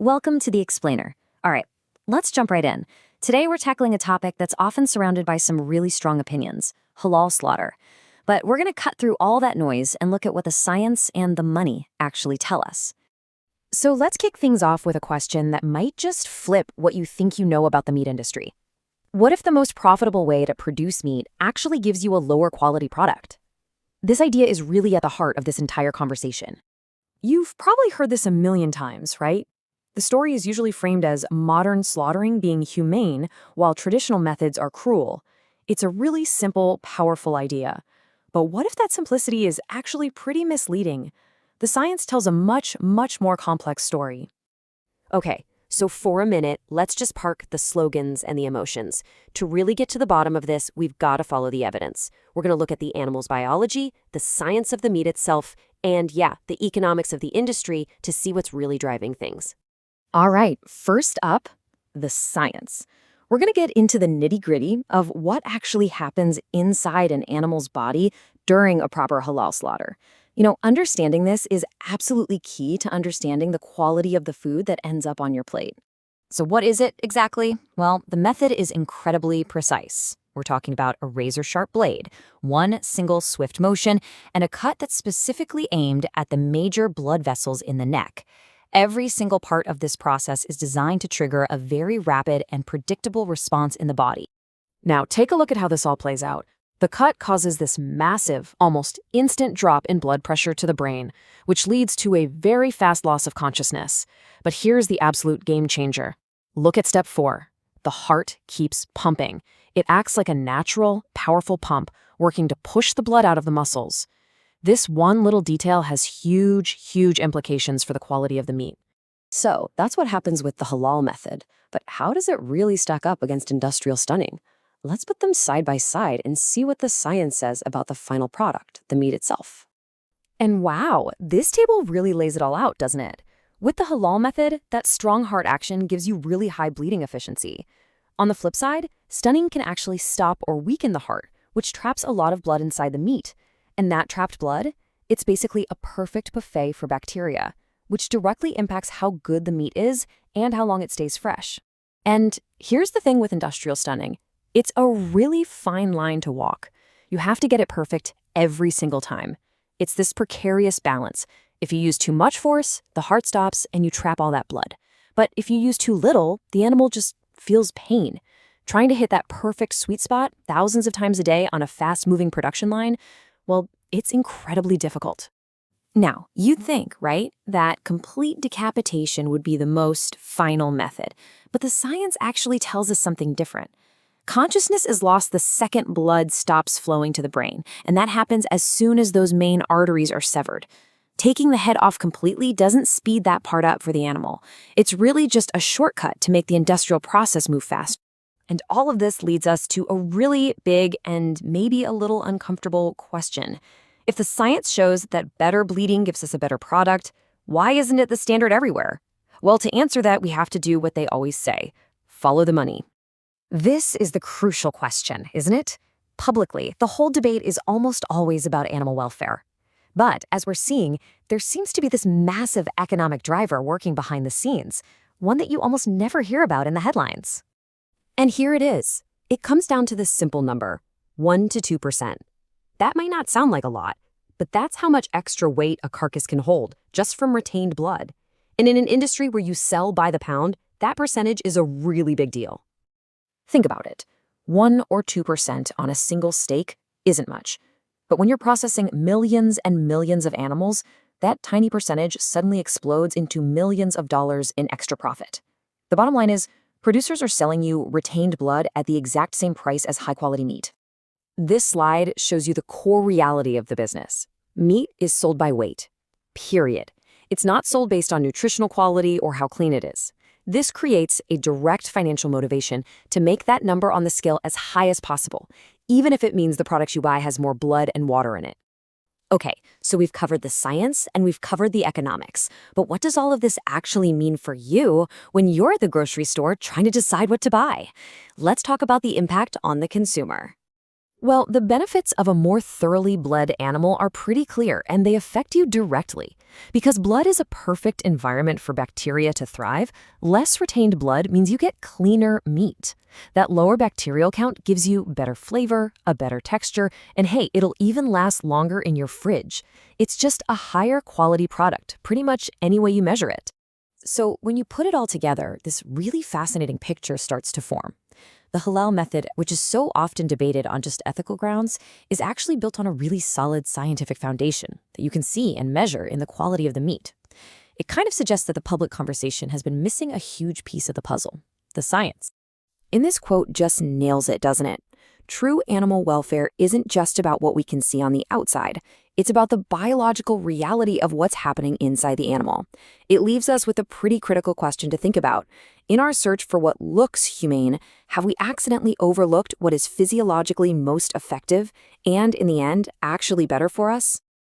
Welcome to The Explainer. All right, let's jump right in. Today we're tackling a topic that's often surrounded by some really strong opinions, halal slaughter. But we're going to cut through all that noise and look at what the science and the money actually tell us. So let's kick things off with a question that might just flip what you think you know about the meat industry. What if the most profitable way to produce meat actually gives you a lower quality product? This idea is really at the heart of this entire conversation. You've probably heard this a million times, right? The story is usually framed as modern slaughtering being humane while traditional methods are cruel. It's a really simple, powerful idea. But what if that simplicity is actually pretty misleading? The science tells a much more complex story. Okay, so for a minute, let's just park the slogans and the emotions. To really get to the bottom of this, we've got to follow the evidence. We're going to look at the animal's biology, the science of the meat itself, and the economics of the industry to see what's really driving things. All right, first up, the science. We're going to get into the nitty-gritty of what actually happens inside an animal's body during a proper halal slaughter. Understanding this is absolutely key to understanding the quality of the food that ends up on your plate. So what is it exactly? Well, the method is incredibly precise. We're talking about a razor-sharp blade, one single swift motion, and a cut that's specifically aimed at the major blood vessels in the neck. Every single part of this process is designed to trigger a very rapid and predictable response in the body. Now, take a look at how this all plays out. The cut causes this massive, almost instant drop in blood pressure to the brain, which leads to a very fast loss of consciousness. But here's the absolute game changer. Look at step 4. The heart keeps pumping. It acts like a natural, powerful pump, working to push the blood out of the muscles. This one little detail has huge implications for the quality of the meat. So that's what happens with the halal method. But how does it really stack up against industrial stunning? Let's put them side by side and see what the science says about the final product, the meat itself. And wow, this table really lays it all out, doesn't it? With the halal method, that strong heart action gives you really high bleeding efficiency. On the flip side, stunning can actually stop or weaken the heart, which traps a lot of blood inside the meat. And that trapped blood, it's basically a perfect buffet for bacteria, which directly impacts how good the meat is and how long it stays fresh. And here's the thing with industrial stunning. It's a really fine line to walk. You have to get it perfect every single time. It's this precarious balance. If you use too much force, the heart stops and you trap all that blood. But if you use too little, the animal just feels pain. Trying to hit that perfect sweet spot thousands of times a day on a fast-moving production line, well, it's incredibly difficult. Now, you'd think, right, that complete decapitation would be the most final method. But the science actually tells us something different. Consciousness is lost the second blood stops flowing to the brain, and that happens as soon as those main arteries are severed. Taking the head off completely doesn't speed that part up for the animal. It's really just a shortcut to make the industrial process move fast. And all of this leads us to a really big and maybe a little uncomfortable question. If the science shows that better bleeding gives us a better product, why isn't it the standard everywhere? Well, to answer that, we have to do what they always say: follow the money. This is the crucial question, isn't it? Publicly, the whole debate is almost always about animal welfare. But as we're seeing, there seems to be this massive economic driver working behind the scenes, one that you almost never hear about in the headlines. And here it is. It comes down to this simple number, 1 to 2%. That might not sound like a lot, but that's how much extra weight a carcass can hold just from retained blood. And in an industry where you sell by the pound, that percentage is a really big deal. Think about it. 1 or 2% on a single steak isn't much. But when you're processing millions and millions of animals, that tiny percentage suddenly explodes into millions of dollars in extra profit. The bottom line is, producers are selling you retained blood at the exact same price as high-quality meat. This slide shows you the core reality of the business. Meat is sold by weight, period. It's not sold based on nutritional quality or how clean it is. This creates a direct financial motivation to make that number on the scale as high as possible, even if it means the products you buy has more blood and water in it. Okay, so we've covered the science and we've covered the economics, but what does all of this actually mean for you when you're at the grocery store trying to decide what to buy? Let's talk about the impact on the consumer. Well, the benefits of a more thoroughly bled animal are pretty clear, and they affect you directly. Because blood is a perfect environment for bacteria to thrive, less retained blood means you get cleaner meat. That lower bacterial count gives you better flavor, a better texture, and hey, it'll even last longer in your fridge. It's just a higher quality product, pretty much any way you measure it. So when you put it all together, this really fascinating picture starts to form. The halal method, which is so often debated on just ethical grounds, is actually built on a really solid scientific foundation that you can see and measure in the quality of the meat. It kind of suggests that the public conversation has been missing a huge piece of the puzzle, the science. In this quote just nails it, doesn't it? True animal welfare isn't just about what we can see on the outside. It's about the biological reality of what's happening inside the animal. It leaves us with a pretty critical question to think about. In our search for what looks humane, have we accidentally overlooked what is physiologically most effective and, in the end, actually better for us?